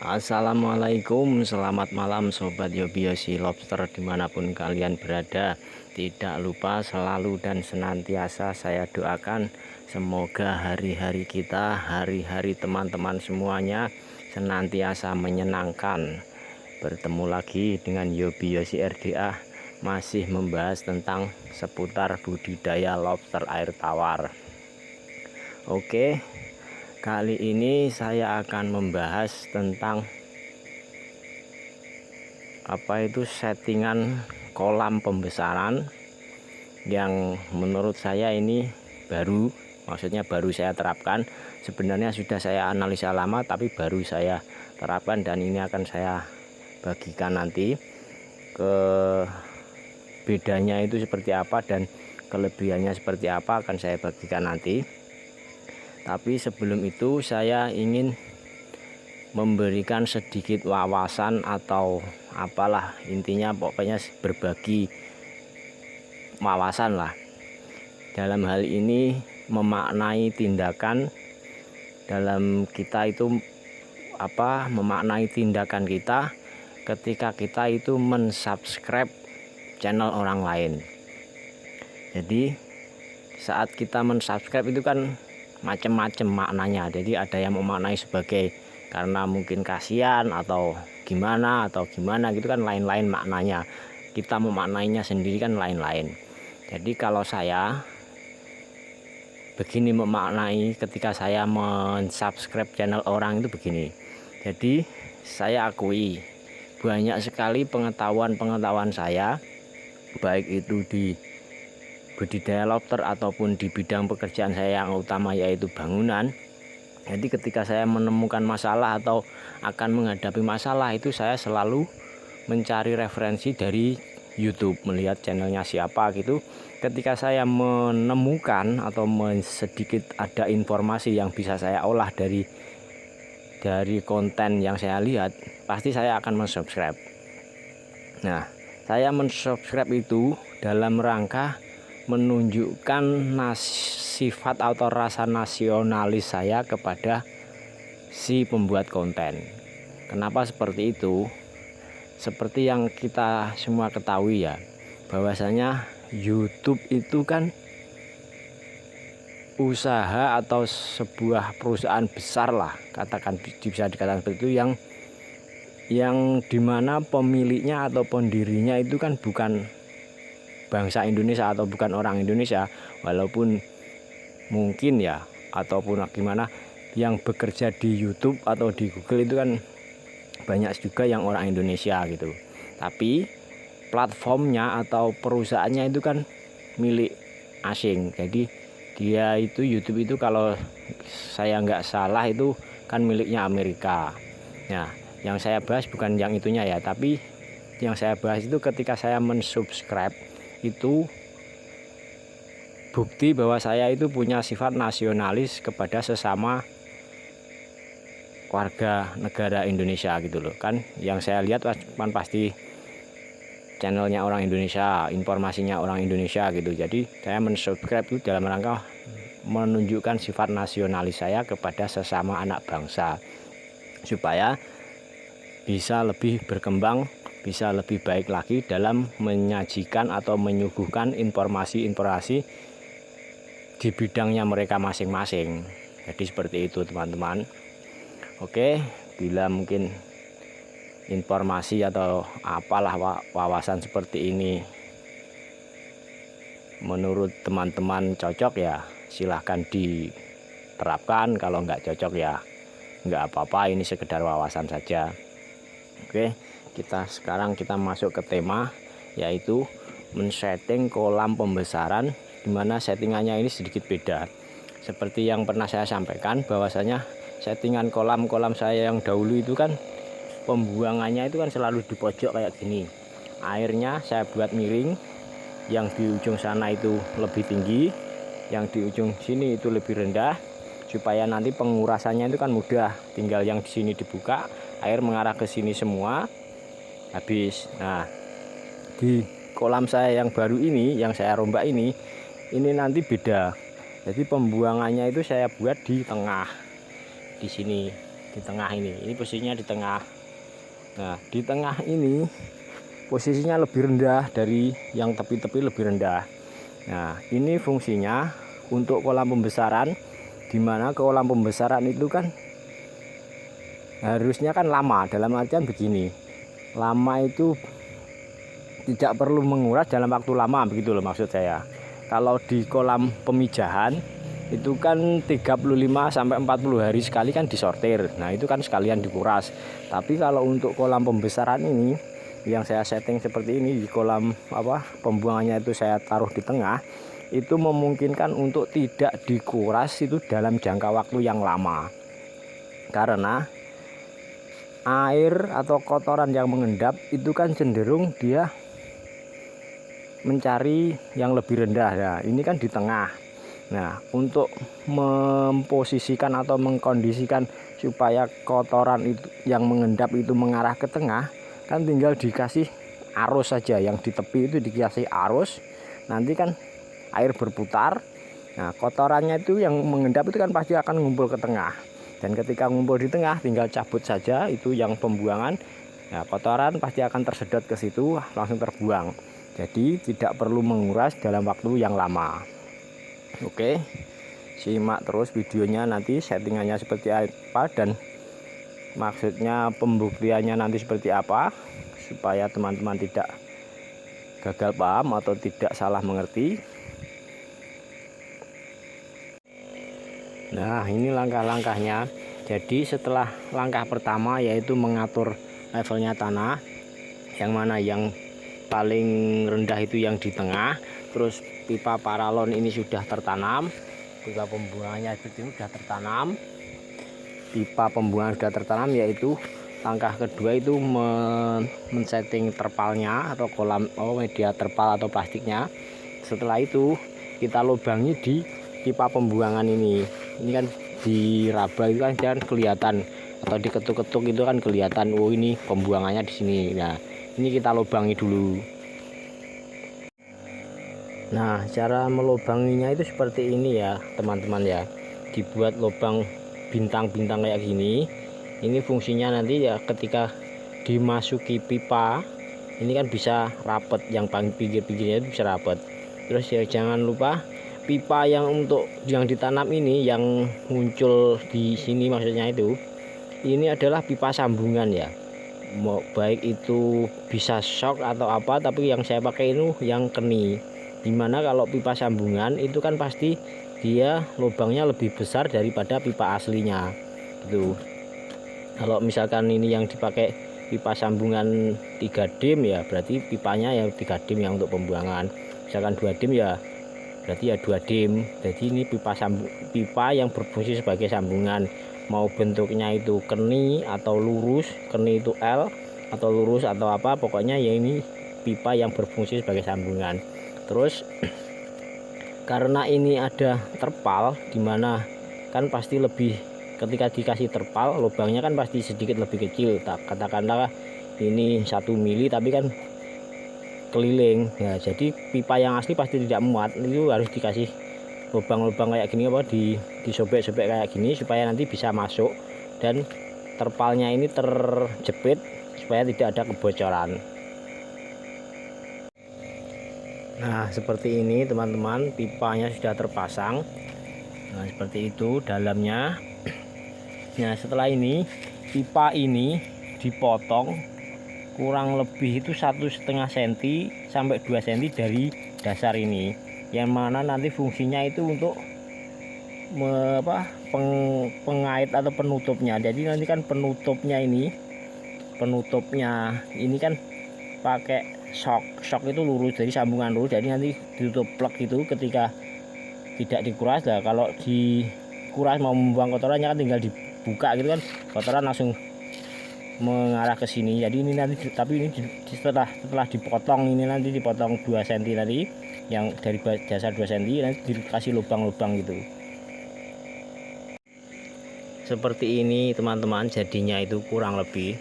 Assalamualaikum, selamat malam Sobat Yobiyosi Lobster dimanapun kalian berada. Tidak lupa selalu dan senantiasa saya doakan semoga hari-hari kita, hari-hari teman-teman semuanya senantiasa menyenangkan. Bertemu lagi dengan Yobiyosi RDA, masih membahas tentang seputar budidaya lobster air tawar. Oke, kali ini saya akan membahas tentang settingan kolam pembesaran yang menurut saya ini maksudnya baru saya terapkan. Sebenarnya sudah saya analisa lama tapi baru saya terapkan, dan ini akan saya bagikan nanti ke bedanya itu seperti apa dan kelebihannya seperti apa akan saya bagikan nanti. Tapi sebelum itu saya ingin memberikan sedikit wawasan atau apalah, intinya pokoknya berbagi wawasan lah. Dalam hal ini memaknai tindakan dalam kita itu memaknai tindakan kita ketika kita itu mensubscribe channel orang lain. Jadi saat kita mensubscribe itu kan macam-macam maknanya. Jadi ada yang memaknai sebagai karena mungkin kasihan atau gimana gitu kan, lain-lain maknanya. Kita memaknainya sendiri kan lain-lain. Jadi kalau saya begini memaknai ketika saya mensubscribe channel orang itu begini. Jadi saya akui banyak sekali pengetahuan saya, baik itu di budidaya lobster ataupun di bidang pekerjaan saya yang utama yaitu bangunan. Jadi ketika saya menemukan masalah atau akan menghadapi masalah itu, saya selalu mencari referensi dari YouTube, melihat channelnya siapa gitu. Ketika saya menemukan atau sedikit ada informasi yang bisa saya olah dari konten yang saya lihat, pasti saya akan mensubscribe. Nah, saya mensubscribe itu dalam rangka menunjukkan sifat atau rasa nasionalis saya kepada si pembuat konten. Kenapa seperti itu? Seperti yang kita semua ketahui ya, bahwasanya YouTube itu kan usaha atau sebuah perusahaan besar lah, bisa dikatakan seperti itu, yang dimana pemiliknya atau pendirinya itu kan bukan bangsa Indonesia atau bukan orang Indonesia, walaupun mungkin ya ataupun gimana yang bekerja di YouTube atau di Google itu kan banyak juga yang orang Indonesia gitu. Tapi platformnya atau perusahaannya itu kan milik asing. Jadi dia itu YouTube itu kalau saya nggak salah itu kan miliknya Amerika. Nah, yang saya bahas bukan yang itunya ya, tapi yang saya bahas itu ketika saya mensubscribe itu bukti bahwa saya itu punya sifat nasionalis kepada sesama warga negara Indonesia gitu loh kan. Yang saya lihat kan pasti channelnya orang Indonesia, informasinya orang Indonesia gitu. Jadi saya mensubscribe itu dalam rangka menunjukkan sifat nasionalis saya kepada sesama anak bangsa, supaya bisa lebih berkembang, bisa lebih baik lagi dalam menyajikan atau menyuguhkan informasi-informasi di bidangnya mereka masing-masing. Jadi seperti itu teman-teman. Oke, bila mungkin informasi atau apalah wawasan seperti ini menurut teman-teman cocok ya silahkan diterapkan. Kalau nggak cocok ya nggak apa-apa, ini sekedar wawasan saja. Oke, sekarang kita masuk ke tema, yaitu men-setting kolam pembesaran, dimana settingannya ini sedikit beda. Seperti yang pernah saya sampaikan, bahwasanya settingan kolam saya yang dahulu itu kan pembuangannya itu kan selalu di pojok kayak gini. Airnya saya buat miring, yang di ujung sana itu lebih tinggi, yang di ujung sini itu lebih rendah, supaya nanti pengurasannya itu kan mudah. Tinggal yang di sini dibuka, air mengarah ke sini semua, habis. Nah, di kolam saya yang baru ini, yang saya rombak ini nanti beda. Jadi pembuangannya itu saya buat di tengah di sini. di tengah ini posisinya di tengah. Nah di tengah ini posisinya lebih rendah dari yang tepi-tepi, lebih rendah. Nah ini fungsinya untuk kolam pembesaran, dimana kolam pembesaran itu kan harusnya kan lama, dalam artian begini, lama itu tidak perlu menguras dalam waktu lama, begitu loh maksud saya. Kalau di kolam pemijahan itu kan 35 sampai 40 hari sekali kan disortir. Nah, itu kan sekalian dikuras. Tapi kalau untuk kolam pembesaran ini yang saya setting seperti ini, di kolam pembuangannya itu saya taruh di tengah, itu memungkinkan untuk tidak dikuras itu dalam jangka waktu yang lama. Karena air atau kotoran yang mengendap itu kan cenderung dia mencari yang lebih rendah. Nah, ini kan di tengah. Nah, untuk memposisikan atau mengkondisikan supaya kotoran itu yang mengendap itu mengarah ke tengah, kan tinggal dikasih arus saja. Yang di tepi itu dikasih arus, nanti kan air berputar. Nah, kotorannya itu yang mengendap itu kan pasti akan ngumpul ke tengah. Dan ketika ngumpul di tengah, tinggal cabut saja itu yang pembuangan. Nah, kotoran pasti akan tersedot ke situ, langsung terbuang. Jadi tidak perlu menguras dalam waktu yang lama. Oke, simak terus videonya, nanti settingannya seperti apa dan maksudnya pembuktiannya nanti seperti apa, supaya teman-teman tidak gagal paham atau tidak salah mengerti. Nah, ini langkah-langkahnya. Jadi setelah langkah pertama yaitu mengatur levelnya tanah, yang mana yang paling rendah itu yang di tengah. Terus pipa paralon ini sudah tertanam, pipa pembuangannya itu sudah tertanam, pipa pembuangan sudah tertanam, yaitu langkah kedua itu men-setting terpalnya atau kolam media terpal atau plastiknya. Setelah itu kita lubangi di pipa pembuangan ini kan diraba itu kan jangan kelihatan, atau diketuk-ketuk itu kan kelihatan, oh ini pembuangannya di sini. Nah, ini kita lubangi dulu. Nah, cara melubanginya itu seperti ini ya teman-teman ya. Dibuat lubang bintang-bintang kayak gini. Ini fungsinya nanti ya ketika dimasuki pipa, ini kan bisa rapet, yang paling pinggir-pinggirnya itu bisa rapet. Terus ya jangan lupa pipa yang untuk yang ditanam ini, yang muncul di sini maksudnya itu, ini adalah pipa sambungan ya. Mau baik itu bisa shock atau apa, tapi yang saya pakai itu yang keni. Dimana kalau pipa sambungan itu kan pasti dia lubangnya lebih besar daripada pipa aslinya gitu. Kalau misalkan ini yang dipakai pipa sambungan 3 dim ya berarti pipanya yang 3 dim yang untuk pembuangan. Misalkan 2 dim ya berarti ya 2 dim. Jadi ini pipa yang berfungsi sebagai sambungan, mau bentuknya itu keni atau lurus, keni itu L atau lurus atau apa, pokoknya ya ini pipa yang berfungsi sebagai sambungan. Terus karena ini ada terpal, dimana kan pasti lebih, ketika dikasih terpal lubangnya kan pasti sedikit lebih kecil, katakanlah ini 1 mili tapi kan keliling ya. Jadi pipa yang asli pasti tidak muat, itu harus dikasih lubang-lubang kayak gini, disobek-sobek kayak gini supaya nanti bisa masuk dan terpalnya ini terjepit supaya tidak ada kebocoran. Nah, seperti ini teman-teman, pipanya sudah terpasang. Nah, seperti itu dalamnya. Nah, setelah ini pipa ini dipotong kurang lebih itu 1,5 cm sampai 2 cm dari dasar ini, yang mana nanti fungsinya itu untuk pengait atau penutupnya. Jadi nanti kan penutupnya ini kan pakai shock itu lurus, jadi sambungan lurus, jadi nanti ditutup plek itu ketika tidak dikuras. Nah, kalau dikuras mau membuang kotorannya kan tinggal dibuka gitu kan, kotoran langsung mengarah ke sini. Jadi ini nanti, tapi ini setelah dipotong, ini nanti dipotong 2 cm tadi, yang dari dasar 2 cm nanti dikasih lubang-lubang gitu. Seperti ini teman-teman, jadinya itu kurang lebih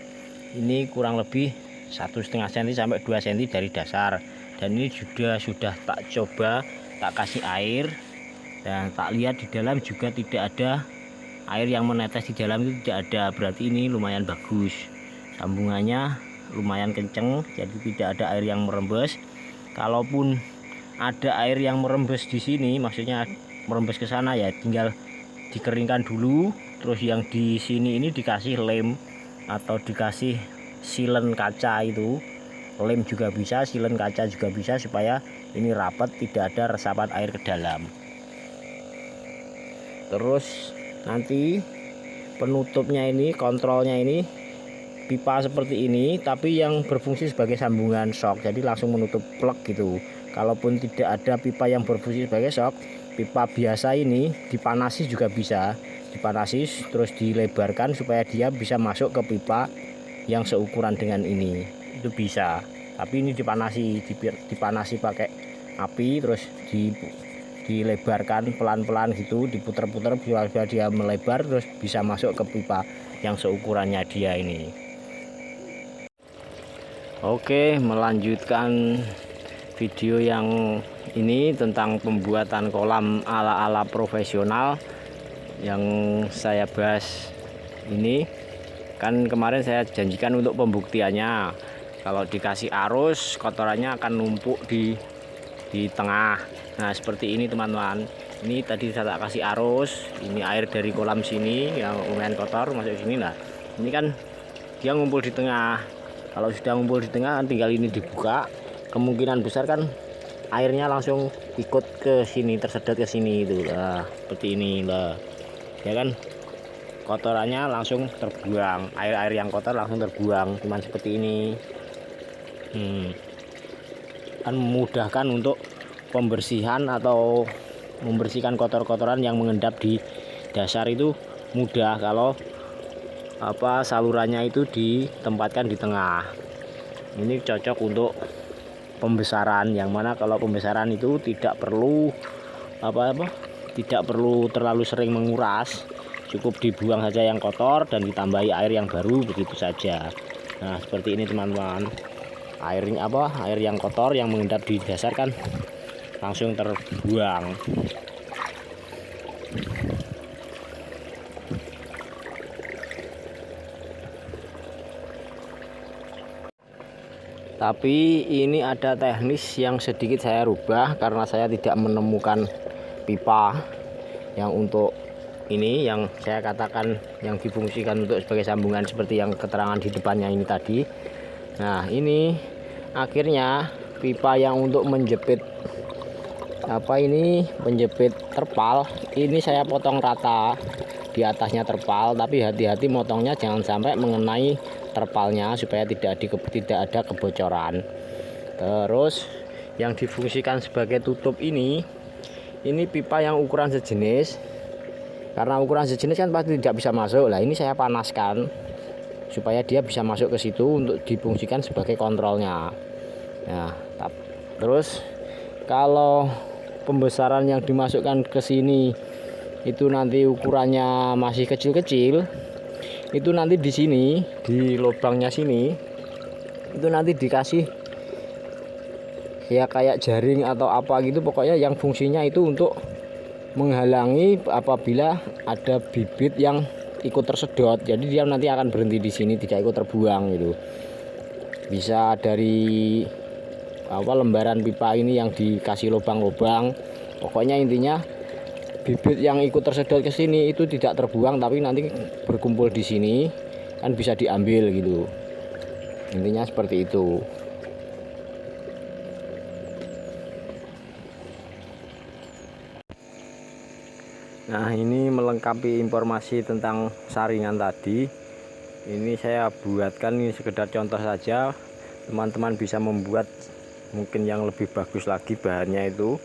1,5 cm sampai 2 cm dari dasar. Dan ini sudah tak coba, tak kasih air, dan tak lihat di dalam juga tidak ada air yang menetes di dalam itu tidak ada, berarti ini lumayan bagus, sambungannya lumayan kenceng, jadi tidak ada air yang merembes. Kalaupun ada air yang merembes di sini, maksudnya merembes ke sana, ya tinggal dikeringkan dulu, terus yang di sini ini dikasih lem atau dikasih silen kaca. Itu lem juga bisa, silen kaca juga bisa, supaya ini rapat, tidak ada resapan air ke dalam. Terus nanti penutupnya ini, kontrolnya ini pipa seperti ini, tapi yang berfungsi sebagai sambungan shock, jadi langsung menutup plug gitu. Kalaupun tidak ada pipa yang berfungsi sebagai shock, pipa biasa ini dipanasi juga bisa, dipanasi terus dilebarkan supaya dia bisa masuk ke pipa yang seukuran dengan ini, itu bisa. Tapi ini dipanasi pakai api, terus dilebarkan pelan-pelan gitu, diputer-puter biar dia melebar, terus bisa masuk ke pipa yang seukurannya dia ini. Oke, melanjutkan video yang ini tentang pembuatan kolam ala-ala profesional yang saya bahas ini. Kan kemarin saya janjikan untuk pembuktiannya, kalau dikasih arus kotorannya akan numpuk di tengah. Nah seperti ini teman-teman, ini tadi saya tak kasih arus, ini air dari kolam sini yang lumayan kotor masuk sini. Nah ini kan dia ngumpul di tengah. Kalau sudah ngumpul di tengah, tinggal ini dibuka, kemungkinan besar kan airnya langsung ikut ke sini, tersedot ke sini itu. Nah seperti ini lah, ya kan, kotorannya langsung terbuang, air-air yang kotor langsung terbuang, cuman seperti ini. Kan memudahkan untuk pembersihan atau membersihkan kotor-kotoran yang mengendap di dasar, itu mudah kalau salurannya itu ditempatkan di tengah. Ini cocok untuk pembesaran, yang mana kalau pembesaran itu tidak perlu tidak perlu terlalu sering menguras, cukup dibuang saja yang kotor dan ditambahi air yang baru, begitu saja. Nah seperti ini teman-teman, air yang kotor yang mengendap di dasar kan langsung terbuang. Tapi ini ada teknis yang sedikit saya rubah karena saya tidak menemukan pipa yang untuk ini, yang saya katakan yang difungsikan untuk sebagai sambungan seperti yang keterangan di depannya ini tadi. Nah ini akhirnya pipa yang untuk menjepit menjepit terpal ini saya potong rata di atasnya terpal, tapi hati-hati motongnya jangan sampai mengenai terpalnya supaya tidak ada kebocoran. Terus yang difungsikan sebagai tutup ini pipa yang ukuran sejenis, karena ukuran sejenis kan pasti tidak bisa masuk. Lah ini saya panaskan supaya dia bisa masuk ke situ untuk difungsikan sebagai kontrolnya. Nah terus kalau pembesaran yang dimasukkan ke sini itu nanti ukurannya masih kecil-kecil, itu nanti di sini di lubangnya sini itu nanti dikasih ya kayak jaring atau apa gitu, pokoknya yang fungsinya itu untuk menghalangi apabila ada bibit yang ikut tersedot. Jadi dia nanti akan berhenti di sini, tidak ikut terbuang gitu. Bisa dari lembaran pipa ini yang dikasih lubang-lubang, pokoknya intinya bibit yang ikut tersedot ke sini itu tidak terbuang, tapi nanti berkumpul di sini kan bisa diambil gitu. Intinya seperti itu. Nah ini melengkapi informasi tentang saringan tadi. Ini saya buatkan, ini sekedar contoh saja, teman-teman bisa membuat mungkin yang lebih bagus lagi bahannya itu.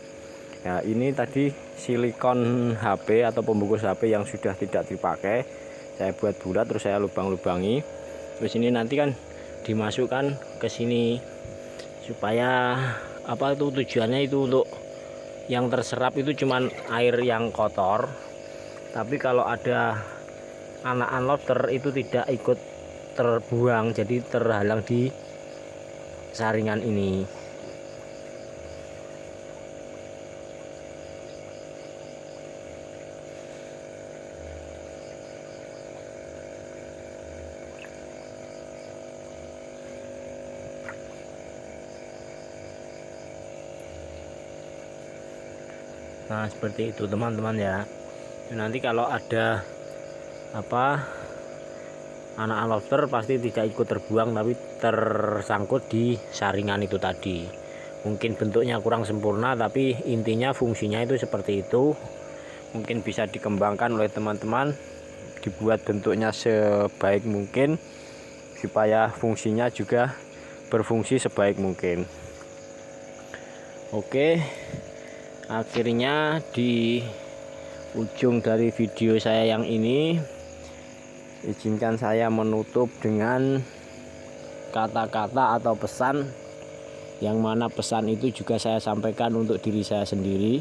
Nah ini tadi silikon HP atau pembungkus HP yang sudah tidak dipakai, saya buat bulat terus saya lubang-lubangi. Terus ini nanti kan dimasukkan ke sini supaya tujuannya itu untuk yang terserap itu cuman air yang kotor, tapi kalau ada anakan lobster itu tidak ikut terbuang, jadi terhalang di saringan ini. Nah seperti itu teman-teman ya. Nanti kalau ada apa anak lobster pasti tidak ikut terbuang, tapi tersangkut di saringan itu tadi. Mungkin bentuknya kurang sempurna, tapi intinya fungsinya itu seperti itu. Mungkin bisa dikembangkan oleh teman-teman, dibuat bentuknya sebaik mungkin supaya fungsinya juga berfungsi sebaik mungkin. Oke, akhirnya di ujung dari video saya yang ini, izinkan saya menutup dengan kata-kata atau pesan, yang mana pesan itu juga saya sampaikan untuk diri saya sendiri.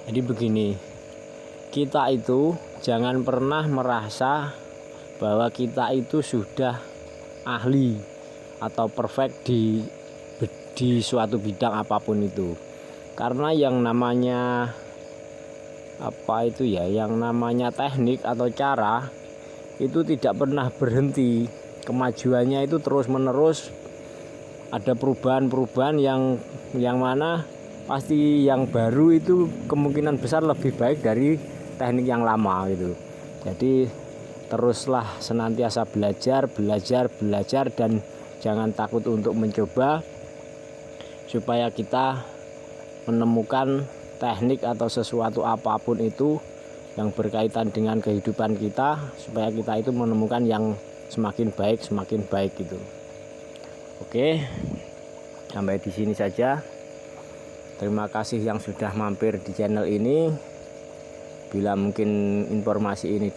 Jadi begini, kita itu jangan pernah merasa bahwa kita itu sudah ahli atau perfect di suatu bidang apapun itu. Karena yang namanya yang namanya teknik atau cara itu tidak pernah berhenti. Kemajuannya itu terus menerus, ada perubahan-perubahan yang mana pasti yang baru itu kemungkinan besar lebih baik dari teknik yang lama gitu. Jadi teruslah senantiasa belajar dan jangan takut untuk mencoba, supaya kita menemukan teknik atau sesuatu apapun itu yang berkaitan dengan kehidupan kita, supaya kita itu menemukan yang semakin baik gitu. Oke, sampai di sini saja. Terima kasih yang sudah mampir di channel ini. Bila mungkin informasi ini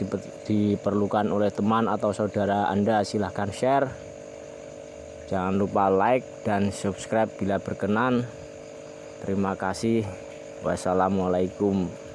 diperlukan oleh teman atau saudara Anda, silahkan share. Jangan lupa like dan subscribe bila berkenan. Terima kasih. Wassalamualaikum.